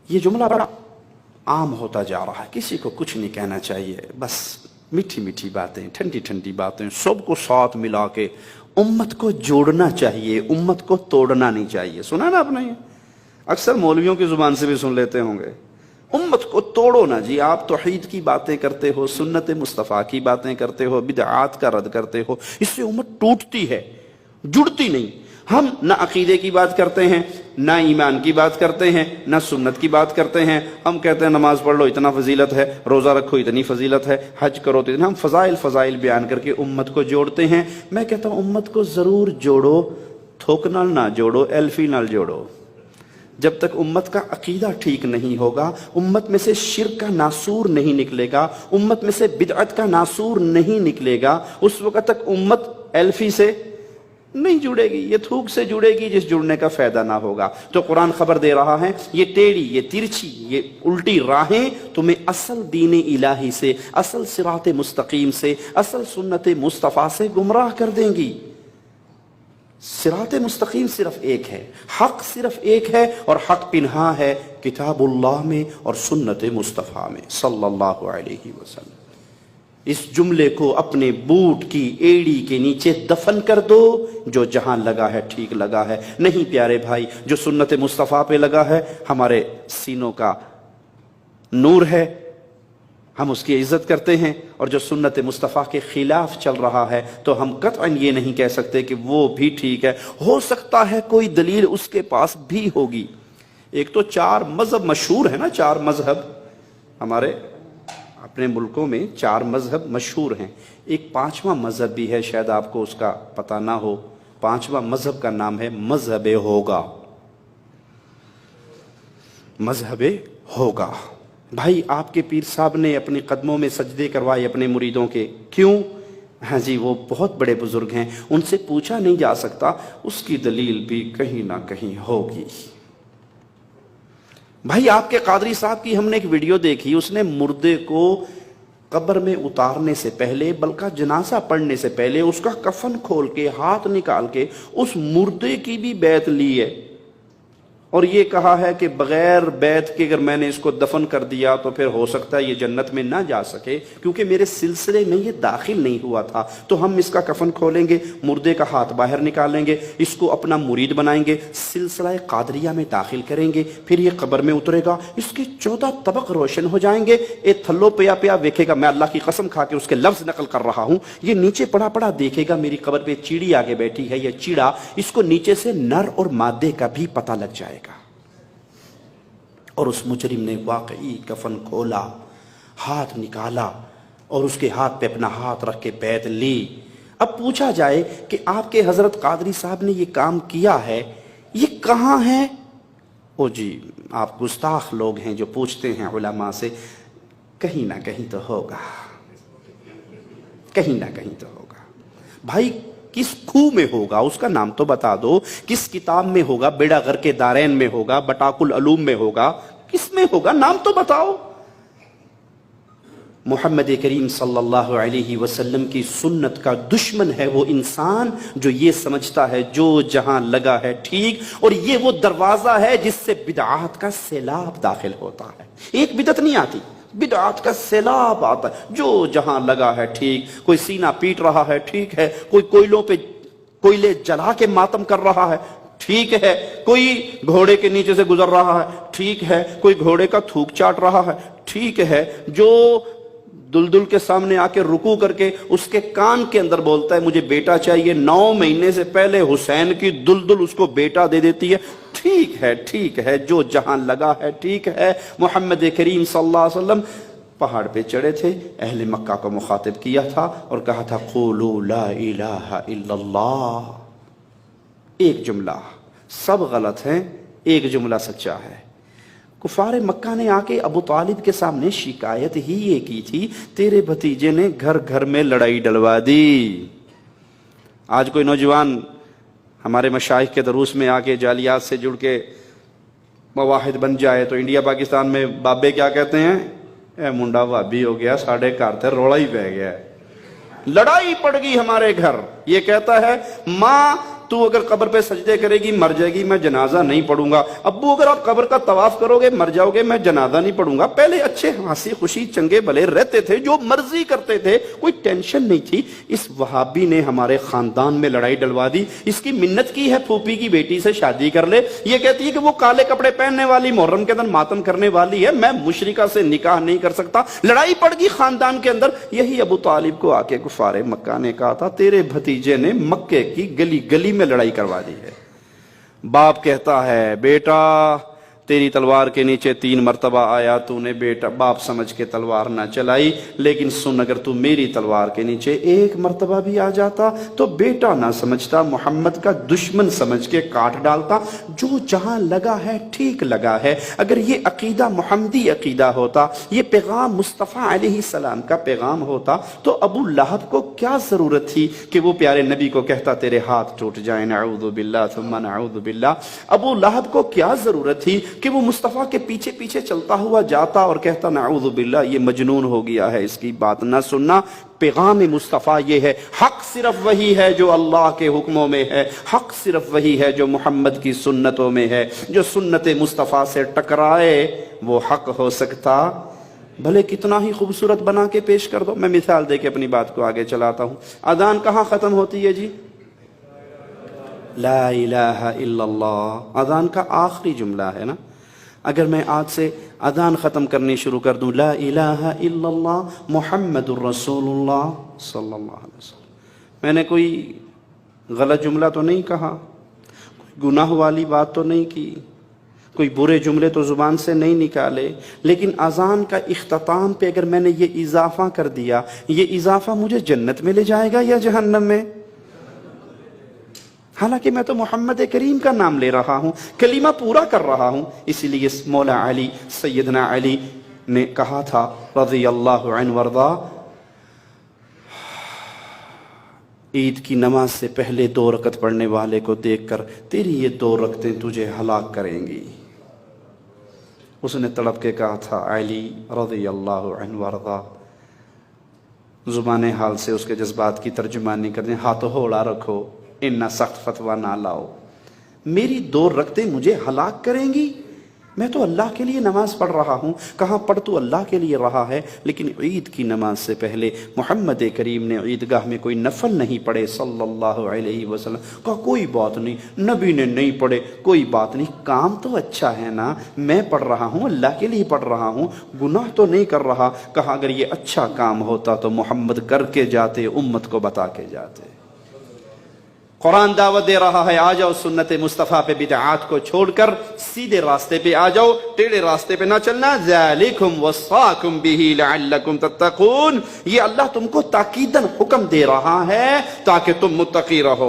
یہ جملہ بڑا عام ہوتا جا رہا ہے، کسی کو کچھ نہیں کہنا چاہیے، بس میٹھی میٹھی باتیں، ٹھنڈی ٹھنڈی باتیں، سب کو ساتھ ملا کے امت کو جوڑنا چاہیے، امت کو توڑنا نہیں چاہیے۔ سنا نا آپ نے؟ اکثر مولویوں کی زبان سے بھی سن لیتے ہوں گے، امت کو توڑو نا جی۔ آپ توحید کی باتیں کرتے ہو، سنت مصطفیٰ کی باتیں کرتے ہو، بدعات کا رد کرتے ہو، اس سے امت ٹوٹتی ہے، جڑتی نہیں۔ ہم نہ عقیدے کی بات کرتے ہیں، نہ ایمان کی بات کرتے ہیں، نہ سنت کی بات کرتے ہیں۔ ہم کہتے ہیں نماز پڑھ لو اتنا فضیلت ہے، روزہ رکھو اتنی فضیلت ہے، حج کرو تو اتنا۔ ہم فضائل بیان کر کے امت کو جوڑتے ہیں۔ میں کہتا ہوں امت کو ضرور جوڑو، تھوک نال نہ جوڑو، ایلفی نال جوڑو۔ جب تک امت کا عقیدہ ٹھیک نہیں ہوگا، امت میں سے شرک کا ناسور نہیں نکلے گا، امت میں سے بدعت کا ناسور نہیں نکلے گا، اس وقت تک امت ایلفی سے نہیں جڑے گی، یہ تھوک سے جڑے گی جس جڑنے کا فائدہ نہ ہوگا۔ تو قرآن خبر دے رہا ہے، یہ ٹیڑھی، یہ ترچھی، یہ الٹی راہیں تمہیں اصل دین الہی سے، اصل صراط مستقیم سے، اصل سنت مصطفیٰ سے گمراہ کر دیں گی۔ صراط مستقیم صرف ایک ہے، حق صرف ایک ہے، اور حق پنہا ہے کتاب اللہ میں اور سنت مصطفیٰ میں صلی اللہ علیہ وسلم۔ اس جملے کو اپنے بوٹ کی ایڑی کے نیچے دفن کر دو، جو جہاں لگا ہے ٹھیک لگا ہے۔ نہیں پیارے بھائی، جو سنت مصطفیٰ پہ لگا ہے ہمارے سینوں کا نور ہے، ہم اس کی عزت کرتے ہیں، اور جو سنت مصطفیٰ کے خلاف چل رہا ہے تو ہم قطعاً یہ نہیں کہہ سکتے کہ وہ بھی ٹھیک ہے۔ ہو سکتا ہے کوئی دلیل اس کے پاس بھی ہوگی۔ ایک تو 4 مذہب مشہور ہے نا، 4 مذہب ہمارے اپنے ملکوں میں 4 مذہب مشہور ہیں۔ ایک 5واں مذہب بھی ہے، شاید آپ کو اس کا پتہ نہ ہو۔ 5واں مذہب کا نام ہے مذہب ہوگا۔ مذہب ہوگا۔ بھائی آپ کے پیر صاحب نے اپنے قدموں میں سجدے کروائے اپنے مریدوں کے، کیوں؟ ہاں جی، وہ بہت بڑے بزرگ ہیں، ان سے پوچھا نہیں جا سکتا، اس کی دلیل بھی کہیں نہ کہیں ہوگی۔ بھائی آپ کے قادری صاحب کی ہم نے ایک ویڈیو دیکھی، اس نے مردے کو قبر میں اتارنے سے پہلے، بلکہ جنازہ پڑھنے سے پہلے، اس کا کفن کھول کے ہاتھ نکال کے اس مردے کی بھی بیعت لی ہے، اور یہ کہا ہے کہ بغیر بیعت کے اگر میں نے اس کو دفن کر دیا تو پھر ہو سکتا ہے یہ جنت میں نہ جا سکے، کیونکہ میرے سلسلے میں یہ داخل نہیں ہوا تھا۔ تو ہم اس کا کفن کھولیں گے، مردے کا ہاتھ باہر نکالیں گے، اس کو اپنا مرید بنائیں گے، سلسلہ قادریہ میں داخل کریں گے، پھر یہ قبر میں اترے گا، اس کے 14 طبق روشن ہو جائیں گے۔ اے تھلو پیا پیا دیکھے گا، میں اللہ کی قسم کھا کے اس کے لفظ نقل کر رہا ہوں، یہ نیچے پڑا پڑا دیکھے گا میری قبر پہ چیڑی آگے بیٹھی ہے، یہ چیڑا، اس کو نیچے سے نر اور مادے کا بھی پتہ لگ جائے گا۔ اور اس مجرم نے واقعی کفن کھولا، ہاتھ نکالا، اور اس کے ہاتھ پہ اپنا ہاتھ رکھ کے بیعت لی۔ اب پوچھا جائے کہ آپ کے حضرت قادری صاحب نے یہ کام کیا ہے، یہ کہاں ہے؟ او جی، آپ گستاخ لوگ ہیں جو پوچھتے ہیں علماء سے، کہیں نہ کہیں تو ہوگا، کہیں نہ کہیں تو ہوگا۔ بھائی کس کھو میں ہوگا اس کا نام تو بتا دو، کس کتاب میں ہوگا؟ بیڑا غر کے دارین میں ہوگا، بٹاک العلوم میں ہوگا، کس میں ہوگا؟ نام تو بتاؤ۔ محمد کریم صلی اللہ علیہ وسلم کی سنت کا دشمن ہے وہ انسان جو یہ سمجھتا ہے جو جہاں لگا ہے ٹھیک، اور یہ وہ دروازہ ہے جس سے بدعات کا سیلاب داخل ہوتا ہے۔ ایک بدعت نہیں آتی، بدعات کا سیلاب آتا ہے، جو جہاں لگا ہے ٹھیک۔ کوئی سینہ پیٹ رہا ہے، ٹھیک ہے، کوئی کوئلوں پہ کوئلے جلا کے ماتم کر رہا ہے، ٹھیک ہے، کوئی گھوڑے کے نیچے سے گزر رہا ہے، ٹھیک ہے، کوئی گھوڑے کا تھوک چاٹ رہا ہے، ٹھیک ہے، جو دلدل کے سامنے آ کے رکوع کر کے اس کے کان کے اندر بولتا ہے مجھے بیٹا چاہیے، 9 مہینے سے پہلے حسین کی دلدل اس کو بیٹا دے دیتی ہے، ٹھیک ہے، جو جہاں لگا ہے ٹھیک ہے۔ محمد کریم صلی اللہ علیہ وسلم پہاڑ پہ چڑھے تھے، اہل مکہ کو مخاطب کیا تھا اور کہا تھا قولوا لا الہ الا اللہ۔ ایک جملہ، سب غلط ہیں، ایک جملہ سچا ہے۔ کفار مکہ نے آ کے ابو طالب کے سامنے شکایت ہی یہ کی تھی، تیرے بھتیجے نے گھر گھر میں لڑائی ڈلوا دی۔ آج کوئی نوجوان ہمارے مشائخ کے دروس میں آ کے جعلیات سے جڑ کے مواحد بن جائے تو انڈیا پاکستان میں بابے کیا کہتے ہیں؟ اے منڈا وابی ہو گیا، ساڑھے گھر تھے روڑا ہی پہ گیا، لڑائی پڑ گئی ہمارے گھر۔ یہ کہتا ہے ماں تو اگر قبر پہ سجدے کرے گی مر جائے گی میں جنازہ نہیں پڑھوں گا، ابو اگر آپ قبر کا طواف کرو گے مر جاؤ گے میں جنازہ نہیں پڑھوں گا۔ پہلے اچھے ہنسی خوشی چنگے بھلے رہتے تھے، جو مرضی کرتے تھے، کوئی ٹینشن نہیں تھی۔ اس وہابی نے ہمارے خاندان میں لڑائی ڈلوا دی، اس کی منت کی ہے پھوپھی کی بیٹی سے شادی کر لے، یہ کہتی ہے کہ وہ کالے کپڑے پہننے والی محرم کے دن ماتم کرنے والی ہے، میں مشرکہ سے نکاح نہیں کر سکتا۔ لڑائی پڑ گئی خاندان کے اندر۔ یہی ابو طالب کو آ کے کفار مکہ نے کہا تھا تیرے بھتیجے نے مکے کی گلی گلی میں لڑائی کروا دی ہے۔ باپ کہتا ہے بیٹا تیری تلوار کے نیچے 3 مرتبہ آیا، تو نے بیٹا باپ سمجھ کے تلوار نہ چلائی، لیکن سن اگر تو میری تلوار کے نیچے 1 مرتبہ بھی آ جاتا تو بیٹا نہ سمجھتا، محمد کا دشمن سمجھ کے کاٹ ڈالتا۔ جو جہاں لگا ہے ٹھیک لگا ہے۔ اگر یہ عقیدہ محمدی عقیدہ ہوتا، یہ پیغام مصطفیٰ علیہ السلام کا پیغام ہوتا، تو ابو لہب کو کیا ضرورت تھی کہ وہ پیارے نبی کو کہتا تیرے ہاتھ ٹوٹ جائیں، نعوذ باللہ ثم نعوذ باللہ۔ ابو لہب کو کیا ضرورت تھی کہ وہ مصطفیٰ کے پیچھے پیچھے چلتا ہوا جاتا اور کہتا نعوذ باللہ یہ مجنون ہو گیا ہے، اس کی بات نہ سننا۔ پیغام مصطفیٰ یہ ہے، حق صرف وہی ہے جو اللہ کے حکموں میں ہے، حق صرف وہی ہے جو محمد کی سنتوں میں ہے۔ جو سنت مصطفیٰ سے ٹکرائے وہ حق ہو سکتا بھلے کتنا ہی خوبصورت بنا کے پیش کر دو۔ میں مثال دے کے اپنی بات کو آگے چلاتا ہوں۔ اذان کہاں ختم ہوتی ہے جی؟ لا الہ الا اللہ، اذان کا آخری جملہ ہے نا۔ اگر میں آج سے اذان ختم کرنی شروع کر دوں لا الہ الا اللہ محمد الرسول اللہ صلی اللہ علیہ وسلم، میں نے کوئی غلط جملہ تو نہیں کہا، کوئی گناہ والی بات تو نہیں کی، کوئی برے جملے تو زبان سے نہیں نکالے، لیکن اذان کا اختتام پہ اگر میں نے یہ اضافہ کر دیا، یہ اضافہ مجھے جنت میں لے جائے گا یا جہنم میں؟ حالانکہ میں تو محمد کریم کا نام لے رہا ہوں، کلمہ پورا کر رہا ہوں۔ اسی لیے مولا علی سیدنا علی نے کہا تھا رضی اللہ عنہ وارضا، عید کی نماز سے پہلے 2 رکعت پڑھنے والے کو دیکھ کر تیری یہ 2 رکعتیں تجھے ہلاک کریں گی۔ اس نے تڑپ کے کہا تھا علی رضی اللہ عنہ وارضا، زبان حال سے اس کے جذبات کی ترجمانی کر دیں، ہاتھ ہوڑا رکھو، انہا سخت فتوہ نہ لاؤ، میری 2 رکعتیں مجھے ہلاک کریں گی؟ میں تو اللہ کے لیے نماز پڑھ رہا ہوں۔ کہاں پڑھ تو اللہ کے لیے رہا ہے، لیکن عید کی نماز سے پہلے محمد کریم نے عیدگاہ میں کوئی نفل نہیں پڑھے صلی اللہ علیہ وسلم۔ کہا کوئی بات نہیں، نبی نے نہیں پڑھے کوئی بات نہیں، کام تو اچھا ہے نا، میں پڑھ رہا ہوں اللہ کے لیے پڑھ رہا ہوں، گناہ تو نہیں کر رہا۔ کہا اگر یہ اچھا کام ہوتا تو محمد کر کے جاتے، امت کو بتا کے جاتے۔ قرآن دعوت دے رہا ہے آ جاؤ سنت مصطفیٰ پہ بدعات کو چھوڑ کر سیدھے راستے پہ آ جاؤ، ٹیڑھے راستے پہ نہ چلنا۔ ذالکم وصاکم بہ لعلکم تتقون، یہ اللہ تم کو تاکیداً حکم دے رہا ہے تاکہ تم متقی رہو۔